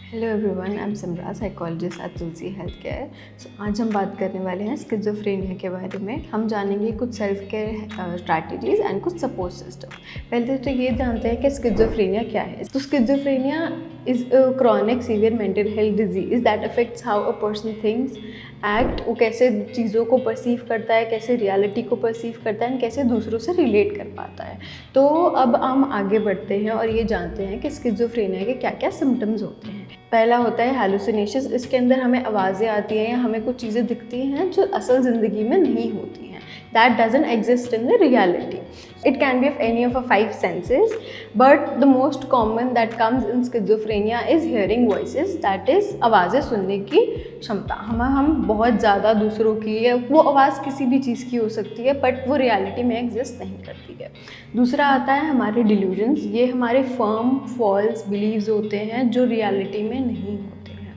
Hello everyone, I am Simra, psychologist at Tulsi health care. So आज हम बात करने वाले हैं स्किज़ोफ्रेनिया के बारे में। हम जानेंगे कुछ सेल्फ केयर स्ट्रैटेजीज एंड कुछ सपोर्ट सिस्टम। पहले तो ये जानते हैं कि स्किज़ोफ्रेनिया क्या है। तो schizophrenia is a chronic severe mental health disease that affects how a person thinks, act. वो कैसे चीज़ों को परसीव करता है, कैसे रियलिटी को परसीव करता है, कैसे दूसरों से रिलेट कर पाता है। तो अब हम आगे बढ़ते हैं और ये जानते हैं कि स्किज़ोफ्रेनिया के क्या क्या सिम्टम्स होते हैं। पहला होता है हैलुसिनेशंस। इसके अंदर हमें आवाज़ें आती हैं या हमें कुछ चीज़ें दिखती हैं जो असल ज़िंदगी में नहीं होती हैं। That doesn't exist in the reality. It can be of any of our 5 senses, but the most common that comes in schizophrenia is hearing voices. That is आवाज़ें सुनने की क्षमता। हम बहुत ज़्यादा दूसरों की है, वो आवाज़ किसी भी चीज़ की हो सकती है बट वो रियलिटी में एग्जिस्ट नहीं करती है। दूसरा आता है हमारे डिल्यूजन्स। ये हमारे फर्म फॉल्स बिलीव्स होते हैं जो रियलिटी में नहीं होते हैं।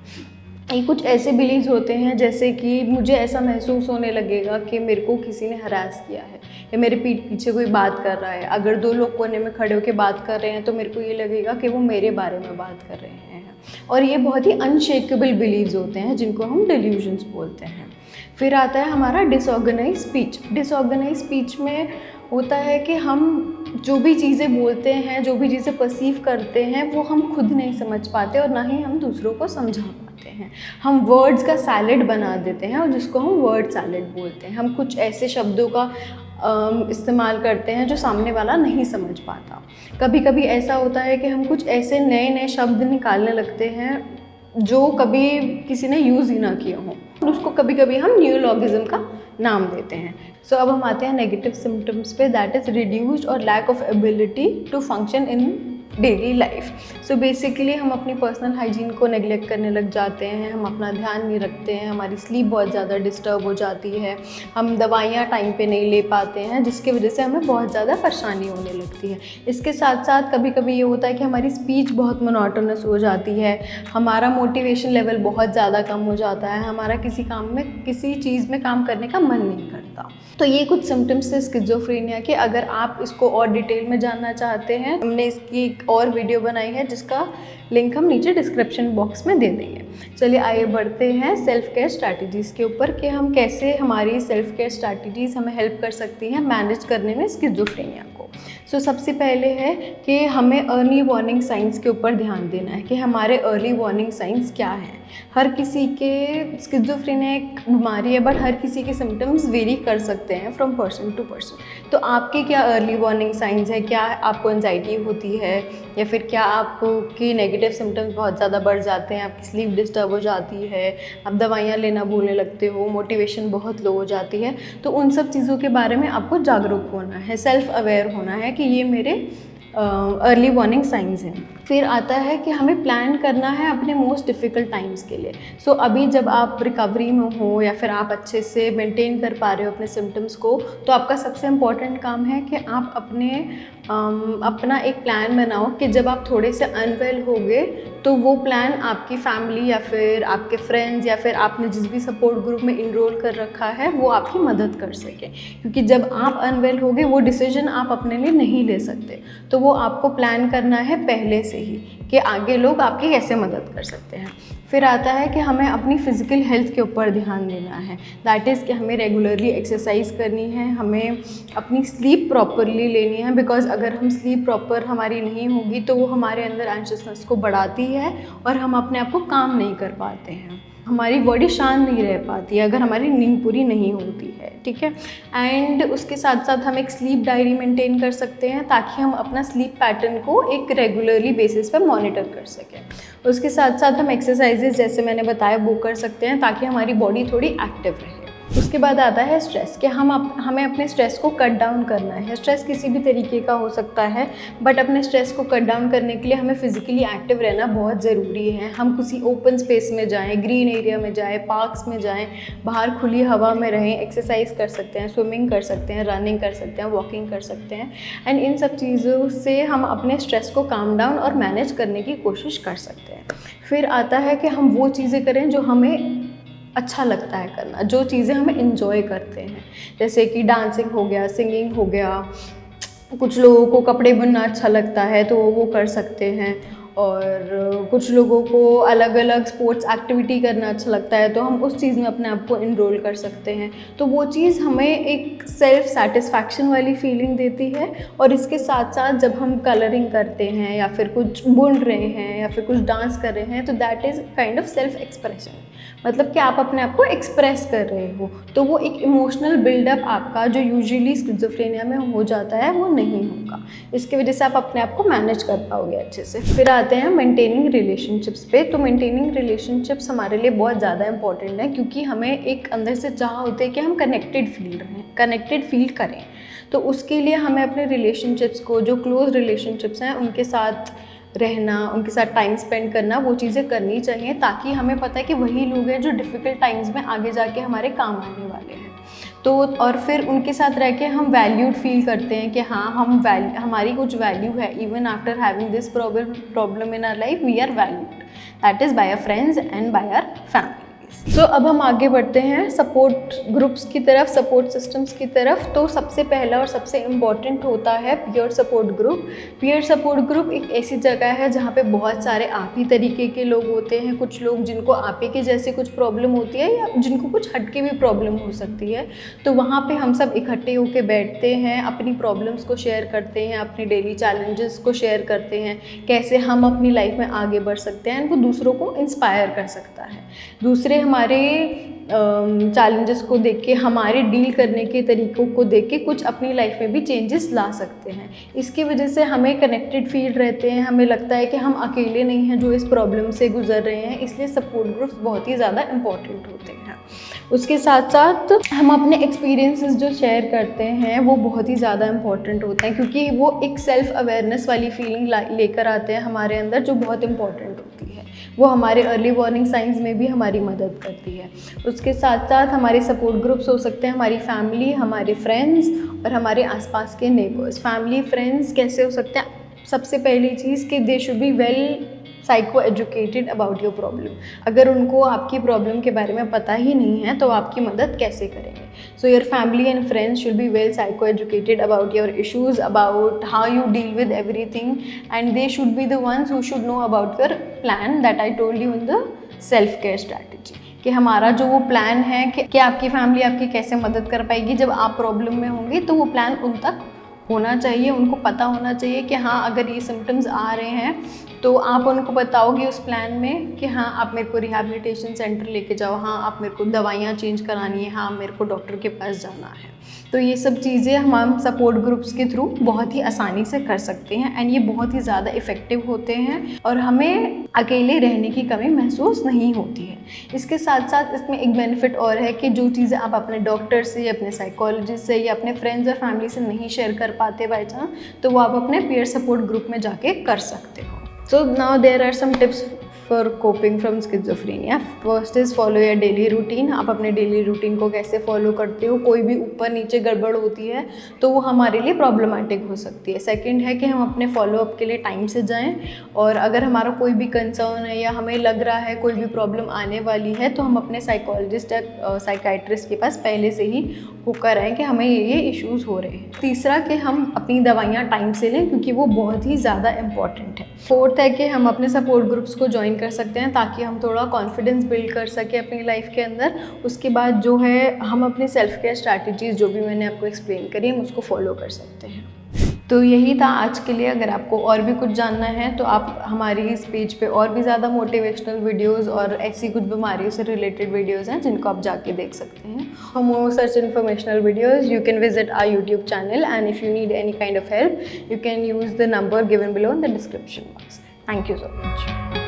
ये कुछ ऐसे बिलीव्स होते हैं जैसे कि मुझे ऐसा महसूस होने लगेगा कि मेरे को किसी ने हरास किया है या मेरे पीठ पीछे कोई बात कर रहा है। अगर 2 लोग कोने में खड़े होकर बात कर रहे हैं तो मेरे को ये लगेगा कि वो मेरे बारे में बात कर रहे हैं। और ये बहुत ही अनशेकेबल बिलीव्स होते हैं जिनको हम डिल्यूजन्स बोलते हैं। फिर आता है हमारा डिसऑर्गेनाइज स्पीच। डिसऑर्गेनाइज स्पीच में होता है कि हम जो भी चीज़ें बोलते हैं, जो भी चीज़ें परसीव करते हैं, वो हम खुद नहीं समझ पाते और ना ही हम दूसरों को समझा पाते हैं। हम वर्ड्स का सैलेड बना देते हैं और जिसको हम वर्ड सैलेड बोलते हैं। हम कुछ ऐसे शब्दों का इस्तेमाल करते हैं जो सामने वाला नहीं समझ पाता। कभी कभी ऐसा होता है कि हम कुछ ऐसे नए नए शब्द निकालने लगते हैं जो कभी किसी ने यूज़ ही ना किए हों, और उसको कभी कभी हम न्यूलॉगिज्म का नाम देते हैं। सो अब हम आते हैं नेगेटिव सिम्टम्स पे, दैट इज़ रिड्यूस्ड और lack of ability to function in daily life. So basically हम अपनी पर्सनल हाइजीन को नेगलेक्ट करने लग जाते हैं, हम अपना ध्यान नहीं रखते हैं, हमारी स्लीप बहुत ज़्यादा डिस्टर्ब हो जाती है, हम दवाइयाँ टाइम पे नहीं ले पाते हैं, जिसकी वजह से हमें बहुत ज़्यादा परेशानी होने लगती है। इसके साथ साथ कभी कभी ये होता है कि हमारी स्पीच बहुत मोनोटोनस हो जाती है, हमारा मोटिवेशन लेवल बहुत ज़्यादा कम हो जाता है, हमारा किसी काम में, किसी चीज़ में काम करने का मन नहीं करता। तो ये कुछ सिम्टम्स थे स्किज़ोफ्रेनिया के। अगर आप इसको और डिटेल में जानना चाहते हैं, हमने इसकी एक और वीडियो बनाई है जिसका लिंक हम नीचे डिस्क्रिप्शन बॉक्स में दे देंगे। चलिए आगे बढ़ते हैं सेल्फ केयर स्ट्रैटेजीज़ के ऊपर कि हम कैसे, हमारी सेल्फ केयर स्ट्रैटेजीज़ हमें हेल्प कर सकती हैं मैनेज करने में स्किज़ोफ्रेनिया को। सो सबसे पहले है कि हमें अर्ली वार्निंग साइंस के ऊपर ध्यान देना है कि हमारे अर्ली वार्निंग साइंस क्या हैं। हर किसी के, स्किज़ोफ्रेनिया एक बीमारी है बट हर किसी के सिम्टम्स वेरी कर सकते हैं फ्रॉम पर्सन टू पर्सन। तो आपके क्या अर्ली वार्निंग साइंस है? क्या आपको एंजाइटी होती है या फिर क्या आपकी नेगेटिव सिम्टम्स बहुत ज़्यादा बढ़ जाते हैं, आपकी स्लीप डिस्टर्ब हो जाती है, आप दवाइयाँ लेना भूलने लगते हो, मोटिवेशन बहुत लो हो जाती है। तो उन सब चीज़ों के बारे में आपको जागरूक होना है, सेल्फ अवेयर होना है कि ये मेरे अर्ली वार्निंग साइंस हैं। फिर आता है कि हमें प्लान करना है अपने मोस्ट डिफ़िकल्ट टाइम्स के लिए। सो अभी जब आप रिकवरी में हो या फिर आप अच्छे से मेंटेन कर पा रहे हो अपने सिम्टम्स को, तो आपका सबसे इम्पॉर्टेंट काम है कि आप अपना एक प्लान बनाओ कि जब आप थोड़े से अनवेल होगे तो वो प्लान आपकी फैमिली या फिर आपके फ्रेंड्स या फिर आपने जिस भी सपोर्ट ग्रुप में इनरोल कर रखा है वो आपकी मदद कर सके। क्योंकि जब आप अनवेल होगे वो डिसीजन आप अपने लिए नहीं ले सकते, तो वो आपको प्लान करना है पहले से ही कि आगे लोग आपकी कैसे मदद कर सकते हैं। फिर आता है कि हमें अपनी फ़िज़िकल हेल्थ के ऊपर ध्यान देना है, दैट इज़ कि हमें रेगुलरली एक्सरसाइज करनी है, हमें अपनी स्लीप प्रॉपरली लेनी है। बिकॉज़ अगर हम स्लीप प्रॉपर हमारी नहीं होगी तो वो हमारे अंदर एंग्शियसनेस को बढ़ाती है और हम अपने आप को काम नहीं कर पाते हैं, हमारी बॉडी शांत नहीं रह पाती है अगर हमारी नींद पूरी नहीं होती है, ठीक है। एंड उसके साथ साथ हम एक स्लीप डायरी मेंटेन कर सकते हैं ताकि हम अपना स्लीप पैटर्न को एक रेगुलरली बेसिस पर मॉनिटर कर सकें। उसके साथ साथ हम एक्सरसाइजेज जैसे मैंने बताया वो कर सकते हैं ताकि हमारी बॉडी थोड़ी एक्टिव रहे। उसके बाद आता है स्ट्रेस कि हमें अपने स्ट्रेस को कट डाउन करना है। स्ट्रेस किसी भी तरीके का हो सकता है बट अपने स्ट्रेस को कट डाउन करने के लिए हमें फिज़िकली एक्टिव रहना बहुत ज़रूरी है। हम किसी ओपन स्पेस में जाएं, ग्रीन एरिया में जाएं, पार्क्स में जाएं, बाहर खुली हवा में रहें, एक्सरसाइज कर सकते हैं, स्विमिंग कर सकते हैं, रनिंग कर सकते हैं, वॉकिंग कर सकते हैं। एंड इन सब चीज़ों से हम अपने स्ट्रेस को काम डाउन और मैनेज करने की कोशिश कर सकते हैं। फिर आता है कि हम वो चीज़ें करें जो हमें अच्छा लगता है करना, जो चीज़ें हमें इंजॉय करते हैं, जैसे कि डांसिंग हो गया, सिंगिंग हो गया, कुछ लोगों को कपड़े बुनना अच्छा लगता है तो वो कर सकते हैं, और कुछ लोगों को अलग अलग स्पोर्ट्स एक्टिविटी करना अच्छा लगता है, तो हम उस चीज़ में अपने आप को इनरोल कर सकते हैं। तो वो चीज़ हमें एक सेल्फ सेटिस्फैक्शन वाली फीलिंग देती है। और इसके साथ साथ जब हम कलरिंग करते हैं या फिर कुछ बुन रहे हैं या फिर कुछ डांस कर रहे हैं, तो that is kind of self expression, मतलब कि आप अपने आप को एक्सप्रेस कर रहे हो। तो वो एक इमोशनल बिल्डअप आपका जो यूजुअली स्किज़ोफ्रेनिया में हो जाता है वो नहीं होगा। इसकी वजह से आप अपने आप को मैनेज कर पाओगे अच्छे से। फिर आते हैं मेंटेनिंग रिलेशनशिप्स पे। तो मेंटेनिंग रिलेशनशिप्स हमारे लिए बहुत ज़्यादा इंपॉर्टेंट है, क्योंकि हमें एक अंदर से चाह होती है कि हम कनेक्टेड फील करें। तो उसके लिए हमें अपने रिलेशनशिप्स को, जो क्लोज रिलेशनशिप्स हैं, उनके साथ रहना, उनके साथ टाइम स्पेंड करना, वो चीज़ें करनी चाहिए, ताकि हमें पता है कि वही लोग हैं जो डिफ़िकल्ट टाइम्स में आगे जाके हमारे काम आने वाले हैं। तो और फिर उनके साथ रह के हम वैल्यूड फील करते हैं कि हाँ, हमारी कुछ वैल्यू है। Even after having this problem in our life, we are valued, that is by our friends and by our family. तो अब हम आगे बढ़ते हैं सपोर्ट ग्रुप्स की तरफ, सपोर्ट सिस्टम्स की तरफ। तो सबसे पहला और सबसे इम्पॉर्टेंट होता है peer support group. Peer support group एक ऐसी जगह है जहाँ पे बहुत सारे आप ही तरीके के लोग होते हैं। कुछ लोग जिनको आप ही के जैसे कुछ प्रॉब्लम होती है या जिनको कुछ हटके भी प्रॉब्लम हो सकती है। तो वहाँ पे हम सब इकट्ठे होकर बैठते हैं, अपनी प्रॉब्लम्स को शेयर करते हैं, अपने डेली चैलेंजेस को शेयर करते हैं, कैसे हम अपनी लाइफ में आगे बढ़ सकते हैं। वो दूसरों को इंस्पायर कर सकता है। दूसरे हमारे चैलेंजेस को देख के, हमारे डील करने के तरीक़ों को देख के कुछ अपनी लाइफ में भी चेंजेस ला सकते हैं। इसकी वजह से हमें कनेक्टेड फील रहते हैं, हमें लगता है कि हम अकेले नहीं हैं जो इस प्रॉब्लम से गुजर रहे हैं। इसलिए सपोर्ट ग्रुप्स बहुत ही ज़्यादा इम्पॉर्टेंट होते हैं। उसके साथ साथ हम अपने एक्सपीरियंसेस जो शेयर करते हैं वो बहुत ही ज़्यादा इम्पॉर्टेंट होते हैं, क्योंकि वो एक सेल्फ अवेयरनेस वाली फीलिंग लेकर आते हैं हमारे अंदर, जो बहुत इम्पॉर्टेंट होती है। वो हमारे अर्ली वार्निंग साइंस में भी हमारी मदद करती है। उसके साथ साथ हमारे सपोर्ट ग्रुप्स हो सकते हैं हमारी फैमिली, हमारे फ्रेंड्स और हमारे आसपास के नेबर्स। फैमिली फ्रेंड्स कैसे हो सकते हैं? सबसे पहली चीज़ कि they should be well psycho educated about your problem. अगर उनको आपकी प्रॉब्लम के बारे में पता ही नहीं है तो आपकी मदद कैसे करेंगे? So your family and friends should be well psycho educated about your issues, about how you deal with everything, and they should be the ones who should know about your plan that I told you in the self care strategy. कि हमारा जो वो plan है कि आपकी family आपकी कैसे मदद कर पाएगी जब आप प्रॉब्लम में होंगे, तो वो प्लान उन तक होना चाहिए। उनको पता होना चाहिए कि हाँ, अगर ये सिम्टम्स आ रहे हैं तो आप उनको बताओगे उस प्लान में कि हाँ, आप मेरे को रिहैबिलिटेशन सेंटर लेके जाओ, हाँ आप मेरे को दवाइयाँ चेंज करानी है, हाँ मेरे को डॉक्टर के पास जाना है। तो ये सब चीज़ें हम सपोर्ट ग्रुप्स के थ्रू बहुत ही आसानी से कर सकते हैं, एंड ये बहुत ही ज़्यादा इफ़ेक्टिव होते हैं और हमें अकेले रहने की कमी महसूस नहीं होती है। इसके साथ साथ इसमें एक बेनिफिट और है कि जो चीज़ें आप अपने डॉक्टर से, अपने साइकोलॉजिस्ट से या अपने फ्रेंड्स और फैमिली से नहीं शेयर कर पाते बाई चांस, तो वो आप अपने पीयर सपोर्ट ग्रुप में जाके कर सकते हो। So now there are some tips for coping from schizophrenia. First is follow your daily routine. आप अपने डेली रूटीन को कैसे फॉलो करते हो? कोई भी ऊपर नीचे गड़बड़ होती है तो वो हमारे लिए प्रॉब्लमेटिक हो सकती है। सेकंड है कि हम अपने फॉलोअप के लिए टाइम से जाएं, और अगर हमारा कोई भी कंसर्न है या हमें लग रहा है कोई भी प्रॉब्लम आने वाली है तो हम अपने साइकोलॉजिस्ट या साइकाइट्रिस्ट के पास पहले से ही होकर आएँ कि हमें ये इश्यूज़ हो रहे हैं। तीसरा कि हम अपनी दवाइयाँ टाइम से लें, क्योंकि वो बहुत ही ज़्यादा इम्पॉर्टेंट है। फोर्थ है कि हम अपने सपोर्ट ग्रुप्स को ज्वाइन कर सकते हैं ताकि हम थोड़ा कॉन्फिडेंस बिल्ड कर सकें अपनी लाइफ के अंदर। उसके बाद जो है हम अपनी सेल्फ केयर स्ट्रैटेजीज़ जो भी मैंने आपको एक्सप्लेन करी हम उसको फॉलो कर सकते हैं। तो यही था आज के लिए। अगर आपको और भी कुछ जानना है तो आप हमारी इस पेज पे और भी ज़्यादा मोटिवेशनल वीडियोस और ऐसी कुछ बीमारियों से रिलेटेड वीडियोस हैं जिनको आप जाके देख सकते हैं। For more such informational videos you can visit our YouTube channel, and if you need any kind of help you can use the number given below in the description box. Thank you so much.